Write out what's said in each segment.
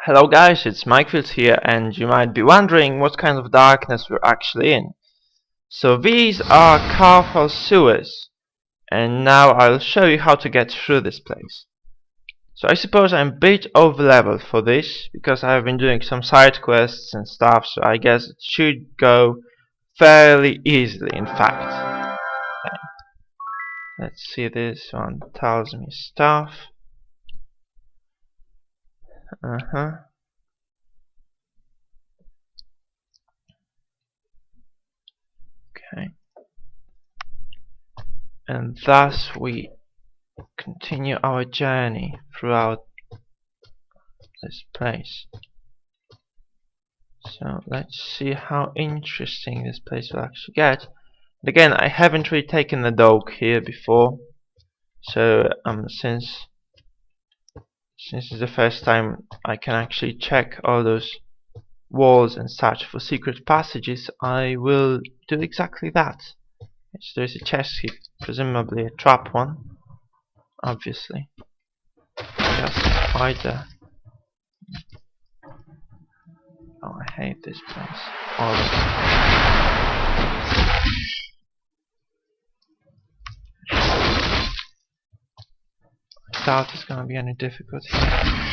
Hello guys, it's Mikefield here, and you might be wondering what kind of darkness we're actually in. So these are Karthal Sewers, and now I'll show you how to get through this place. So I suppose I'm a bit over level for this, because I've been doing some side quests and stuff, so I guess it should go fairly easily, in fact. Okay. Let's see, this one tells me stuff. Okay. And thus we continue our journey throughout this place. So let's see how interesting this place will actually get. And again, I haven't really taken the dog here before, so since it's the first time I can actually check all those walls and such for secret passages, I will do exactly that. So there's a chest here, presumably a trap one, obviously. Just a spider. Oh, I hate this place. All of it. I doubt it's gonna be any difficulty. I'll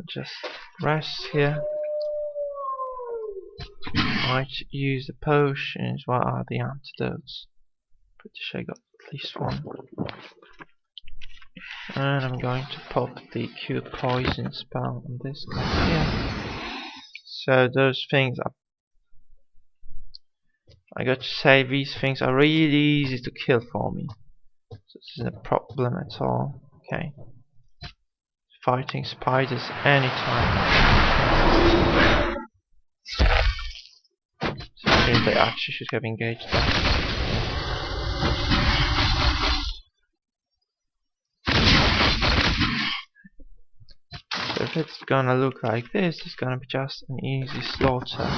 just rest here. Might use the potions. What are the antidotes? Pretty sure I got at least one. And I'm going to pop the cure poison spell on this guy here. So those things are, I got to say, these things are really easy to kill for me. So this isn't a problem at all. Okay. Fighting spiders anytime. So here they actually should have engaged that. So if it's gonna look like this, it's gonna be just an easy slaughter.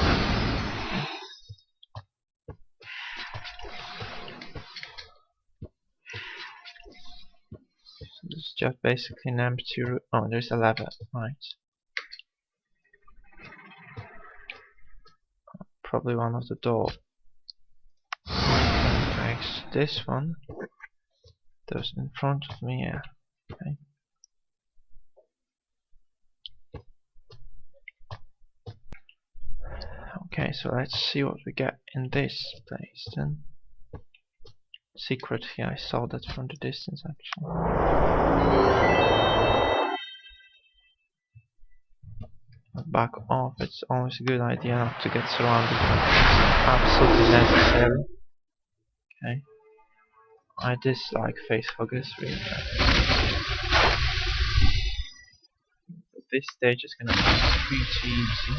So this is just basically an empty room. Oh, there's a lever, right. Probably one of the doors. Okay, so this one. Those in front of me, yeah. Okay. Okay, so let's see what we get in this place then. Secret here, I saw that from the distance actually. But back off, it's always a good idea not to get surrounded. It's absolutely necessary. Okay. I dislike face huggers really. But this stage is gonna be pretty easy.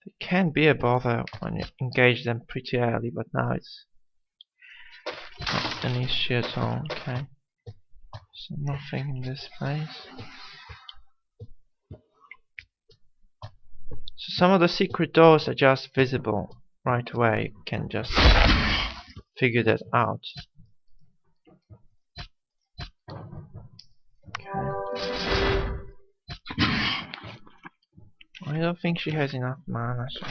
They can be a bother when you engage them pretty early, but now it's not an issue at all. Okay. So nothing in this place. So some of the secret doors are just visible right away. You can just figure that out. Okay. I don't think she has enough mana, so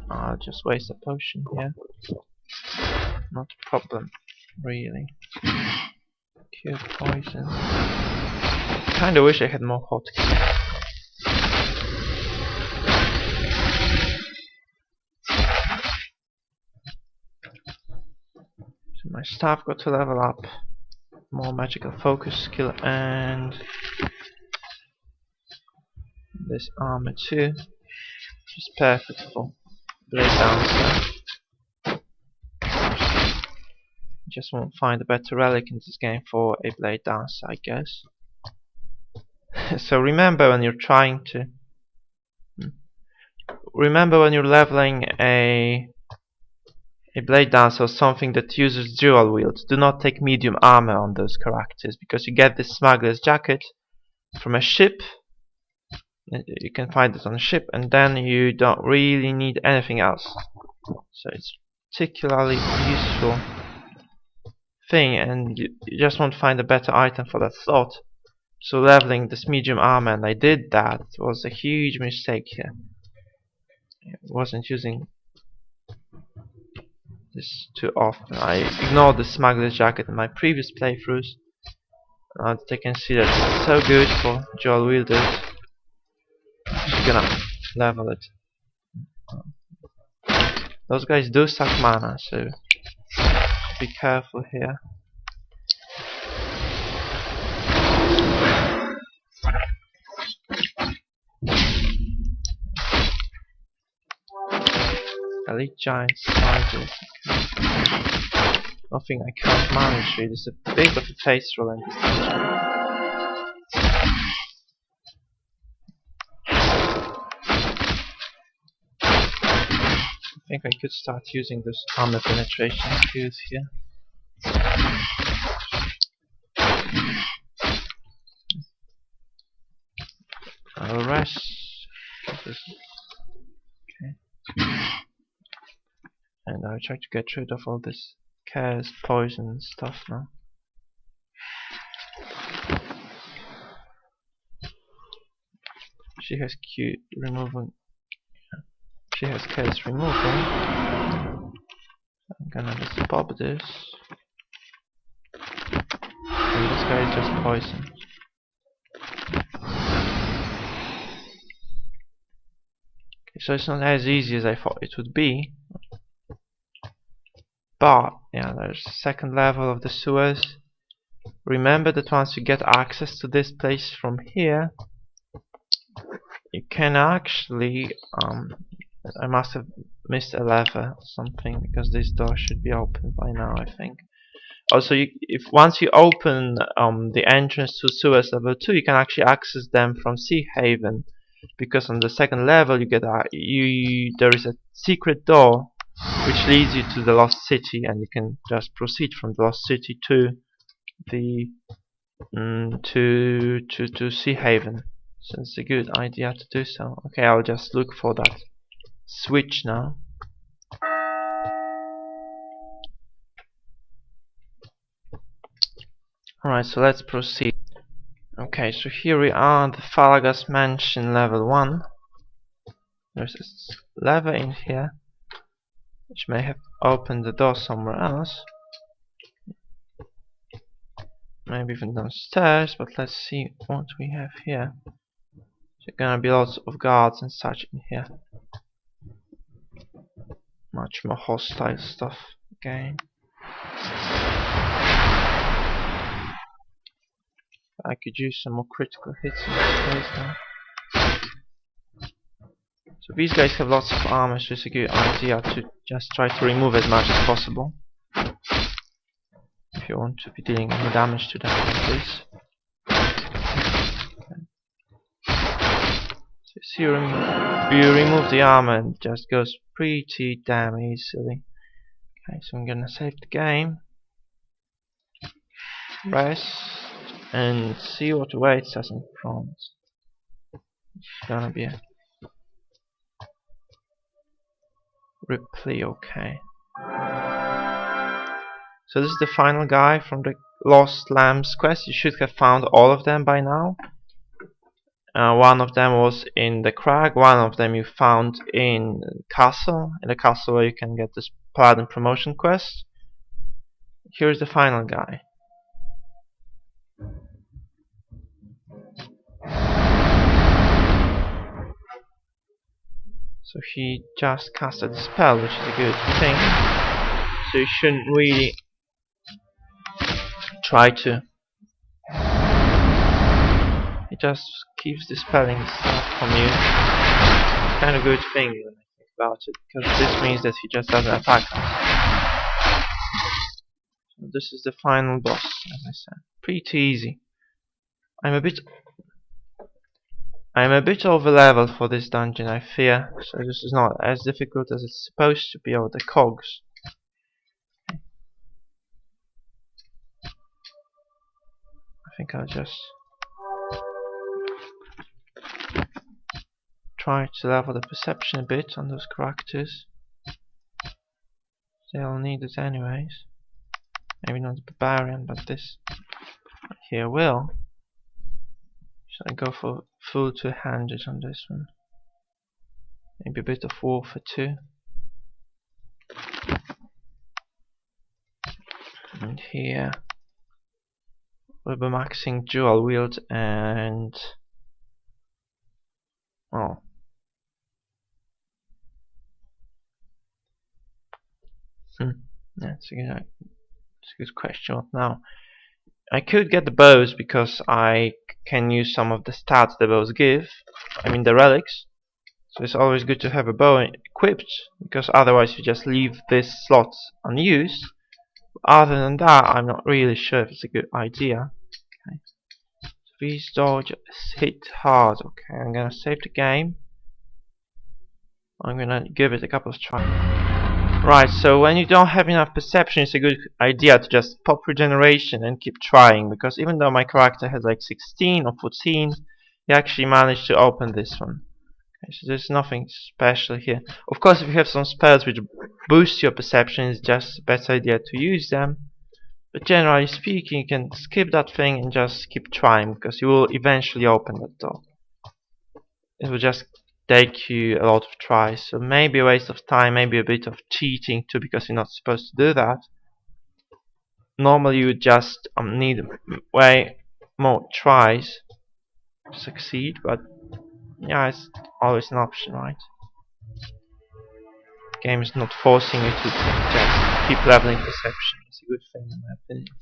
I'll just waste a potion here. Not a problem, really. Cure poison. Kinda wish I had more hotkeys. So my staff got to level up. More magical focus skill and this armor too, which is perfect for Blade Dancer. Just won't find a better relic in this game for a Blade Dancer, I guess. So remember when you're trying to when you're leveling a Blade Dancer or something that uses dual wield, do not take medium armor on those characters, because you get this smuggler's jacket from a ship You can find it on a ship, and then you don't really need anything else. So it's particularly useful thing, and you just won't find a better item for that slot. So leveling this medium armor, and I did that, was a huge mistake here. I wasn't using this too often. I ignored the smuggler's jacket in my previous playthroughs. Now that I can see that it's so good for dual wielders, I'm just gonna level it. Those guys do suck mana, so be careful here. Elite giant spiders. Nothing I can't manage really. It's a bit of a face roll in this dungeon. I think I could start using this armor penetration skills here. I'll rest. Okay. And I'll try to get rid of all this chaos, poison and stuff now. She has Q removal. She has chaos removal. I'm gonna just pop this. And this guy is just poison. Okay, so it's not as easy as I thought it would be. But yeah, there's the second level of the sewers. Remember that once you get access to this place from here, you can actually I must have missed a lever or something, because this door should be open by now, I think. Also, if once you open the entrance to sewers level 2, you can actually access them from Sea Haven, because on the second level you get there is a secret door which leads you to the Lost City, and you can just proceed from the Lost City to the to Sea Haven. So it's a good idea to do so. Okay, I'll just look for that switch now. Alright, so let's proceed. Okay, so here we are at the Falagar Mansion level 1. There's this lever in here which may have opened the door somewhere else. Maybe even downstairs, but let's see what we have here. There's gonna be lots of guards and such in here. Much more hostile stuff again. I could use some more critical hits in this place now. So these guys have lots of armor, so it's a good idea to just try to remove as much as possible if you want to be dealing any damage to them like this. So see, you remove the armor and it just goes pretty damn easily. Okay, so I'm gonna save the game, rest, and see what awaits us in front. It's gonna be a replay, okay. So this is the final guy from the Lost Lambs quest. You should have found all of them by now. One of them was in the crag, one of them you found in the castle where you can get this Paladin promotion quest. Here's the final guy. So he just casted a spell, which is a good thing. So you shouldn't really try to. He just keeps dispelling stuff from you. It's kind of a good thing when I think about it, because this means that he just doesn't attack us. So this is the final boss, as I said. Pretty easy. I'm a bit over level for this dungeon, I fear, so this is not as difficult as it's supposed to be over the cogs. I think I'll just try to level the perception a bit on those characters. They'll need it anyways. Maybe not the barbarian, but this here will. Should I go for full 200 on this one? Maybe a bit of warfare too. And here we'll be maxing dual wield and that's a good question. What now? I could get the bows because I can use some of the stats the bows give. I mean the relics. So it's always good to have a bow equipped, because otherwise you just leave this slot unused. Other than that, I'm not really sure if it's a good idea. Okay. So these dodge hit hard. Okay, I'm gonna save the game. I'm gonna give it a couple of tries. Right, so when you don't have enough perception, it's a good idea to just pop regeneration and keep trying, because even though my character has like 16 or 14, he actually managed to open this one. Okay, so there's nothing special here. Of course, if you have some spells which boost your perception, it's just a better idea to use them. But generally speaking, you can skip that thing and just keep trying, because you will eventually open that door. It will just take you a lot of tries, so maybe a waste of time, maybe a bit of cheating too, because you're not supposed to do that. Normally you would just need way more tries to succeed, but yeah, it's always an option, right? The game is not forcing you to just keep leveling perception. It's a good thing in my opinion.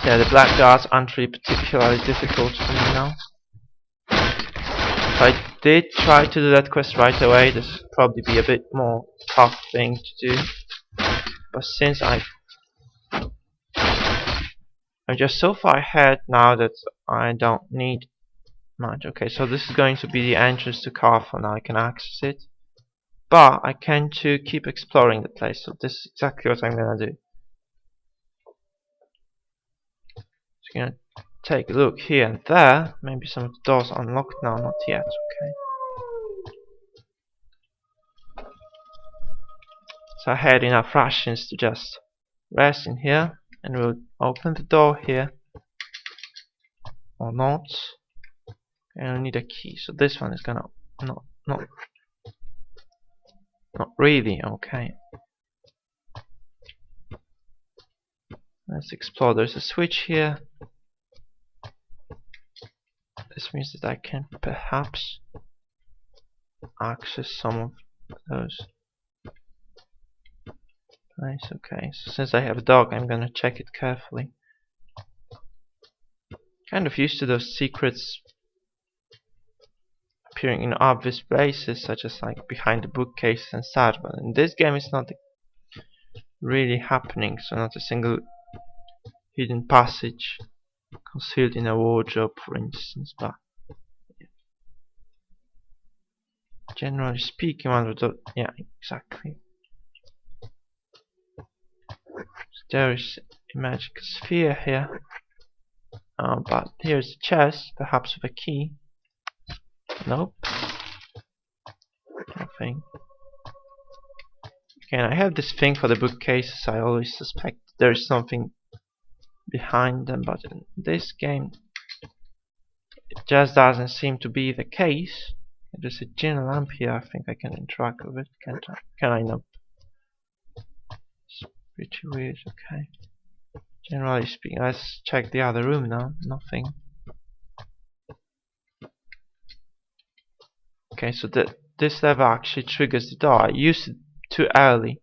Yeah, the black guards aren't really particularly difficult for me now. If I did try to do that quest right away, this would probably be a bit more tough thing to do. But since I'm just so far ahead now that I don't need much. Okay, so this is going to be the entrance to Karthal. Now I can access it. But I can too keep exploring the place, so this is exactly what I'm gonna do. So I'm gonna take a look here and there. Maybe some of the doors are unlocked now, not yet, okay. So I had enough rations to just rest in here, and we'll open the door here. Or not. And I need a key, so this one is gonna not really, okay. Let's explore. There's a switch here. This means that I can perhaps access some of those. Nice, okay. So since I have a dog, I'm gonna check it carefully. Kind of used to those secrets appearing in obvious places, such as like behind the bookcases and such, but in this game it's not really happening, so not a single hidden passage concealed in a wardrobe, for instance, but generally speaking, one would yeah, exactly. So there is a magic sphere here, but here's a chest, perhaps with a key. Nope, nothing. Okay, and I have this thing for the bookcases. I always suspect there's something behind them, but in this game it just doesn't seem to be the case. There's a gin lamp here. I think I can interact with it. Can I? Nope. It's pretty weird. Okay. Generally speaking, let's check the other room now. Nothing. Okay, so this lever actually triggers the door. I used it too early,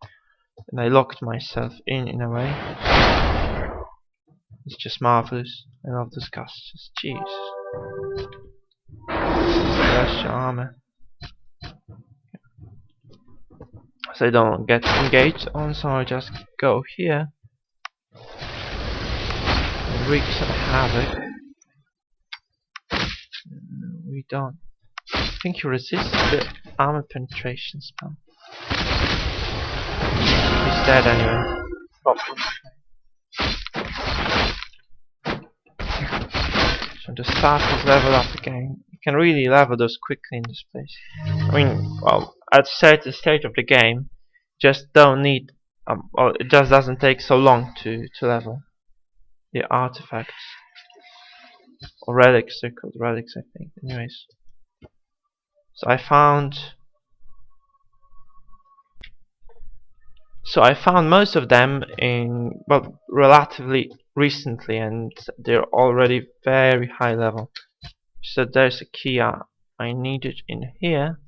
and I locked myself in a way. It's just marvelous. I love those casters. Jeez. Bless your armor. So I don't get engaged on, so I just go here and wreak some havoc. We don't. I think you resist the armor penetration spell. He's dead anyway. Problem. So the starters level up again. You can really level those quickly in this place. I mean, well, at the state of the game, just don't need, or it just doesn't take so long to level the artifacts. Or relics, they're called relics, I think. Anyways. So I found most of them in, well, relatively recently, and they're already very high level. So there's a key I needed in here.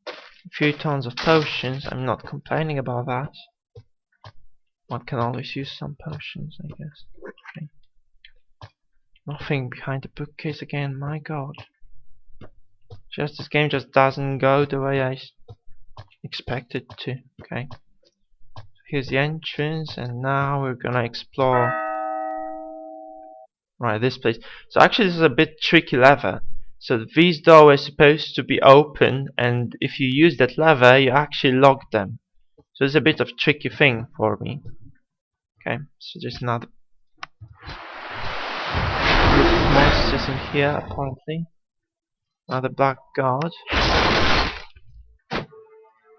A few tons of potions. I'm not complaining about that. One can always use some potions, I guess. Okay. Nothing behind the bookcase again. My God. This game just doesn't go the way I expected it to. Okay. Here's the entrance, and now we're gonna explore. Right, this place. So actually, this is a bit tricky lever. So these doors are supposed to be open, and if you use that lever, you actually lock them. So it's a bit of a tricky thing for me. Okay, so there's another group of monsters in here, apparently. Another black guard.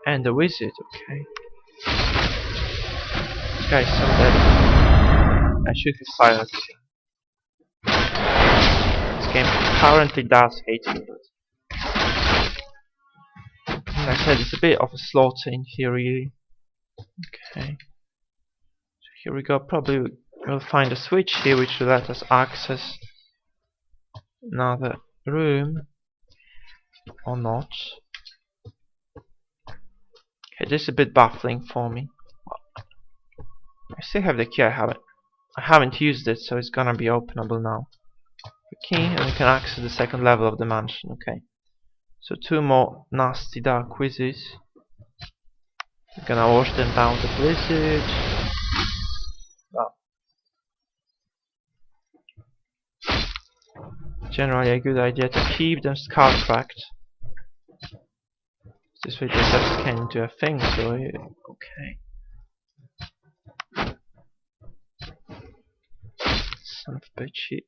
And a wizard, okay. This guy's so dead. I should have fired. This game apparently does hate me, but like I said, it's a bit of a slaughter in here, really. Okay. So here we go. Probably we'll find a switch here which will let us access another room. Or not. Okay, this is a bit baffling for me. I still have the key. I haven't used it, so it's gonna be openable now. The key, and we can access the second level of the mansion. Okay. So 2 more nasty dark wizards. We're gonna wash them down with the blizzard. Well, generally a good idea to keep them skull cracked. This way they just can't do a thing, so okay. Son of a bitch.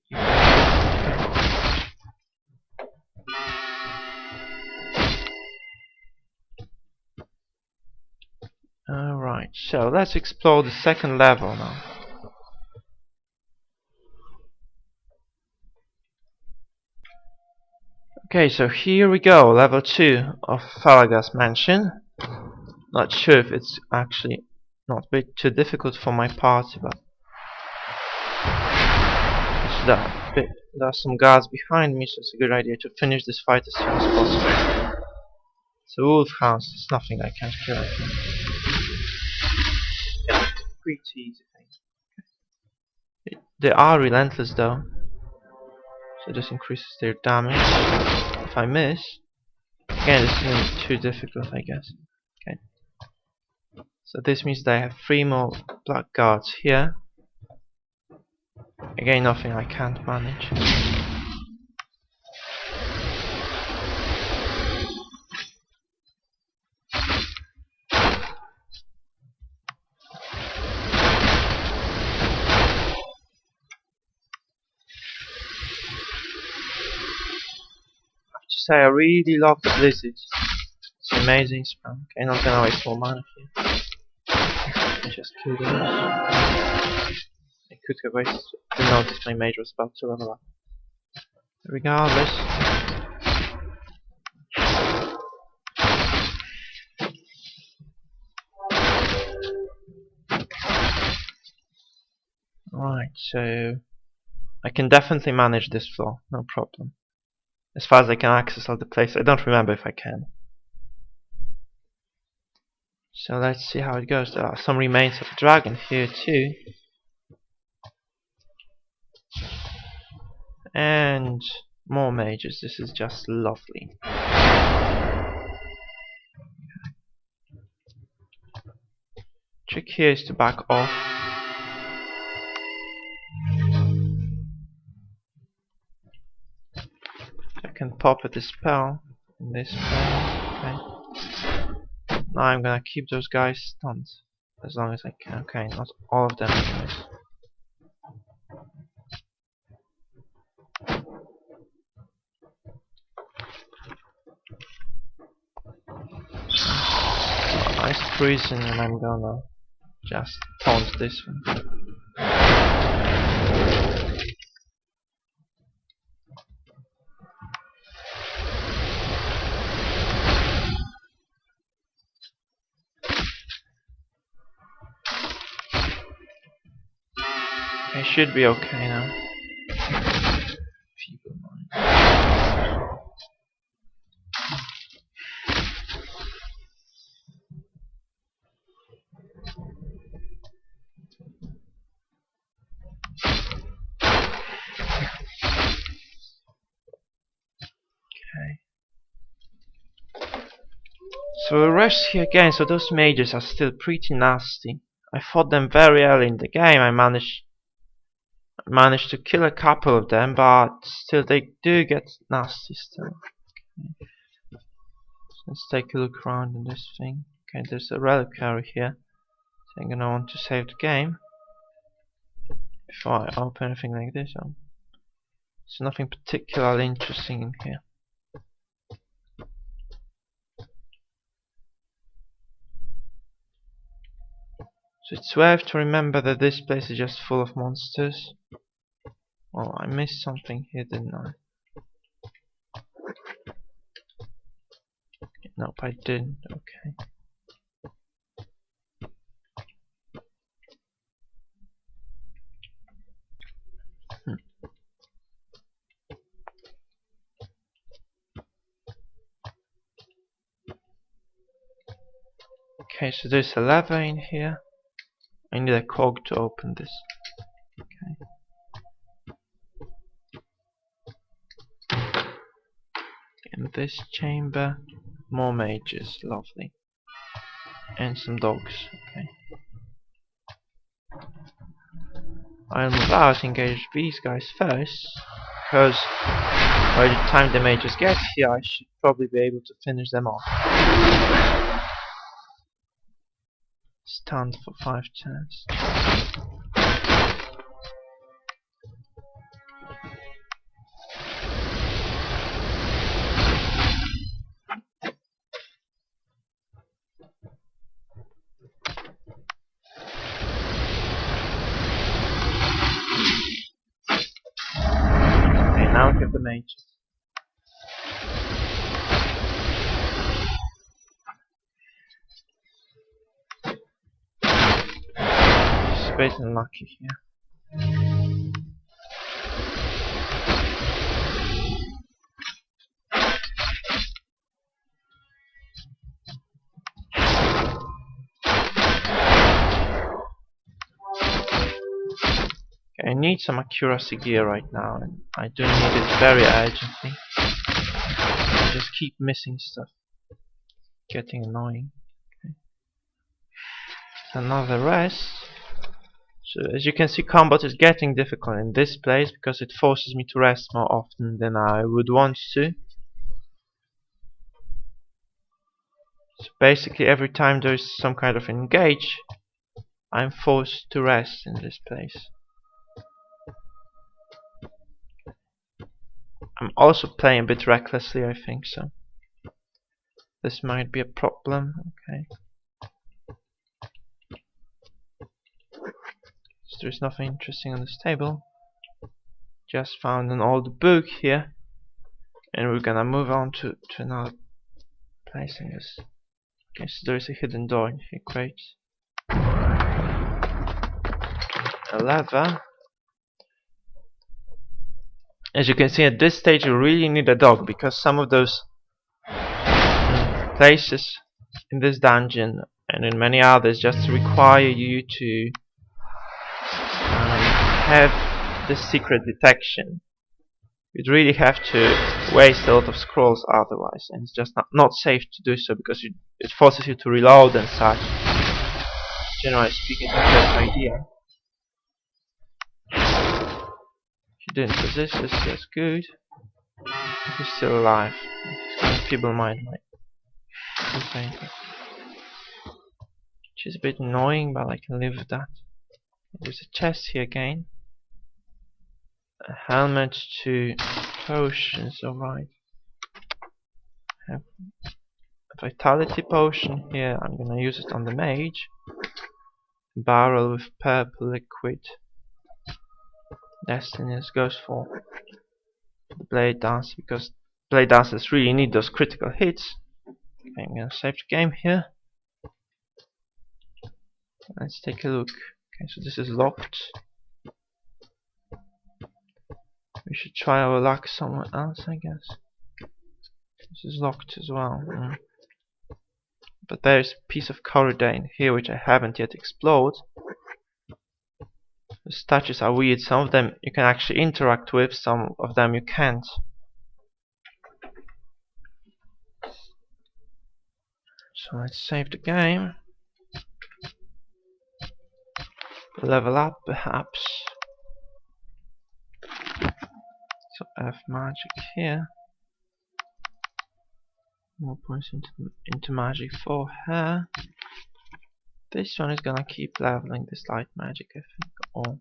Alright, so let's explore the second level now. Okay, so here we go, level 2 of Falagar Mansion. Not sure if it's actually not a bit too difficult for my party, but there are some guards behind me, so it's a good idea to finish this fight as soon as possible. So wolfhounds, it's nothing I can't kill. Yeah, pretty easy thing. They are relentless though, so this increases their damage. If I miss, again, this isn't too difficult, I guess. Okay. So this means that I have 3 more black guards here. Again, nothing I can't manage. I have to say, I really love the blizzard. It's amazing spam. Okay, not gonna waste more mana here. I just killed those. I could have waited to notice my mage was about to level up. Regardless. Right, so I can definitely manage this floor, no problem. As far as I can access all the place, I don't remember if I can. So let's see how it goes. There are some remains of a dragon here too. And more mages, this is just lovely. Trick here is to back off. I can pop at this spell. In this spell. Okay. Now I'm gonna keep those guys stunned. as long as I can. Okay, not all of them anyways. Nice prison, and I'm gonna just taunt this one. I should be okay now. Feeble mind. Okay. So we'll rest here again. So those mages are still pretty nasty. I fought them very early in the game. I managed to kill a couple of them, but still they do get nasty still. Okay. Let's take a look around in this thing. Okay, there's a reliquary here. So I'm gonna want to save the game before I open anything like this. There's nothing particularly interesting in here. So it's worth to remember that this place is just full of monsters. Oh, I missed something here, didn't I? Nope, I didn't. Okay. Okay, so there's a lever in here. I need a cog to open this. Okay. In this chamber, more mages, lovely. And some dogs, okay. I'll move out, engage these guys first, because by the time the mages get here, I should probably be able to finish them off. Stunned for 5 turns. Okay, now we have the mages. Space unlucky here. Okay, I need some accuracy gear right now, and I do need it very urgently. I just keep missing stuff. Getting annoying. Okay. Another rest. So as you can see, combat is getting difficult in this place because it forces me to rest more often than I would want to. So basically every time there is some kind of engage, I'm forced to rest in this place. I'm also playing a bit recklessly, I think so. This might be a problem, okay. So there's nothing interesting on this table. Just found an old book here. And we're gonna move on to another place in this. Okay, so there's a hidden door in here, great. A lever. As you can see, at this stage you really need a dog, because some of those places in this dungeon and in many others just require you to have the secret detection. You'd really have to waste a lot of scrolls otherwise, and it's just not safe to do so, because it forces you to reload and such. Generally speaking, it's not the best idea. He didn't resist this, that's good. He's still alive. He's got a feeble mind, which is a bit annoying, but I can live with that. There's a chest here again. A helmet to potions, alright. Have a vitality potion here, I'm gonna use it on the mage. Barrel with purple liquid. Destiny goes for the blade dance because blade dancers really need those critical hits. Okay, I'm gonna save the game here. Let's take a look. Okay, so this is locked. We should try our luck somewhere else, I guess. This is locked as well. But there's a piece of corridor in here which I haven't yet explored. The statues are weird. Some of them you can actually interact with, some of them you can't. So let's save the game. Level up perhaps. So F magic here. More points into magic for her. This one is gonna keep leveling this light magic, I think, or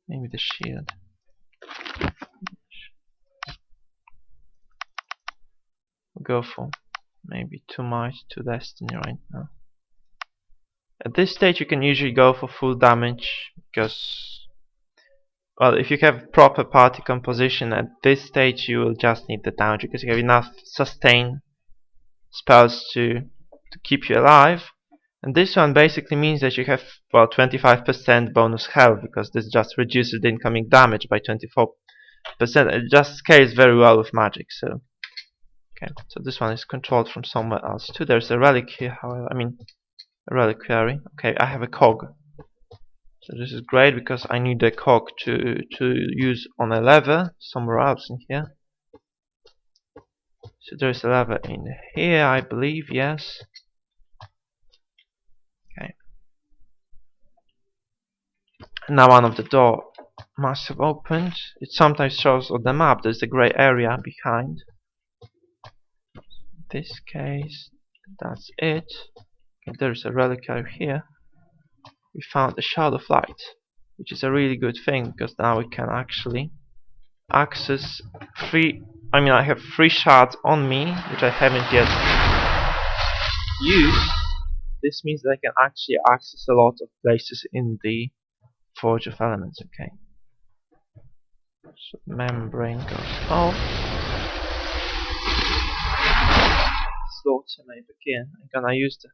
maybe the shield. We'll go for maybe 2 might, 2 destiny right now. At this stage you can usually go for full damage because, well, if you have proper party composition at this stage you will just need the damage because you have enough sustain spells to keep you alive. And this one basically means that you have, well, 25% bonus health because this just reduces the incoming damage by 24%. It just scales very well with magic. So okay, so this one is controlled from somewhere else too. There's a relic here, however, I mean a reliquary. Okay, I have a cog. So this is great because I need a cog to use on a lever somewhere else in here. So there's a lever in here, I believe, yes. Okay. Now one of the door must have opened. It sometimes shows on the map there's a grey area behind. In this case, that's it. Okay, there's a reliquary here. We found a shard of light, which is a really good thing because now we can actually access I have 3 shards on me, which I haven't yet used. This means that I can actually access a lot of places in the Forge of Elements. Okay. So membrane goes off. Slaughter may begin. I'm gonna use the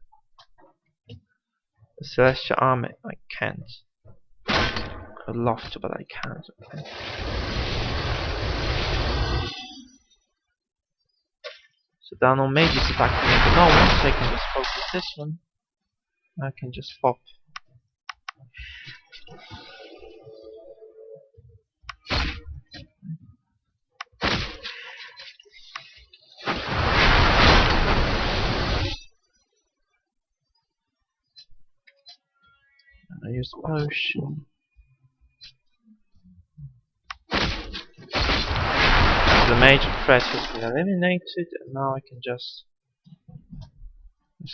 Celestial Army. I can't. I'd love to, but I can't. Okay. So there are no mages attacking me at the moment, so I can just focus this one. I can just pop. I use potion. The major threat has been eliminated, and now I can just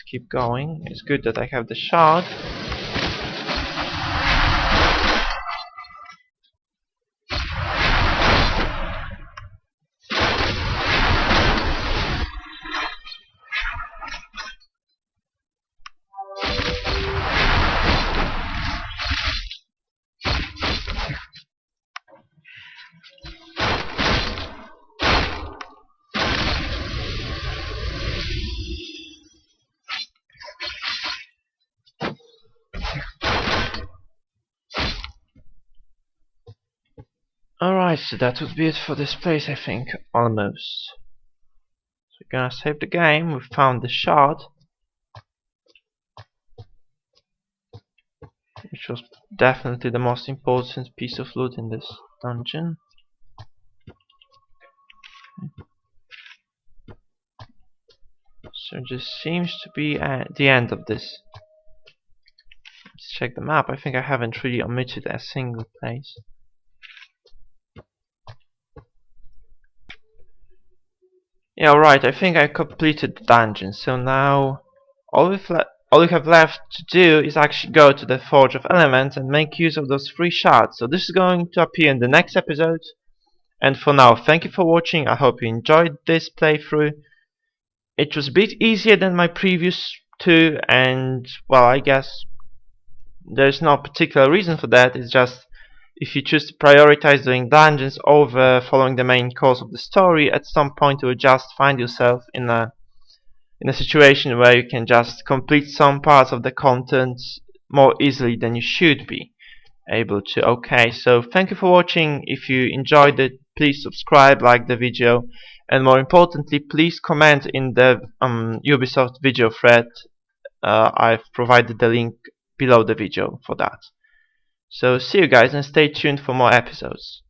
keep going. It's good that I have the shard. Alright, so that would be it for this place, I think, almost. So we're gonna save the game. We found the shard, which was definitely the most important piece of loot in this dungeon. So this seems to be the end of this. Let's check the map. I think I haven't really omitted a single place. Yeah, right, I think I completed the dungeon, so now all all you have left to do is actually go to the Forge of Elements and make use of those 3 shards. So this is going to appear in the next episode. And for now, thank you for watching. I hope you enjoyed this playthrough. It was a bit easier than my previous 2, and well, I guess there's no particular reason for that. It's just if you choose to prioritize doing dungeons over following the main course of the story, at some point you will just find yourself in a situation where you can just complete some parts of the content more easily than you should be able to. Okay, so thank you for watching. If you enjoyed it, please subscribe, like the video, and more importantly, please comment in the Ubisoft video thread. I've provided the link below the video for that. So see you guys, and stay tuned for more episodes.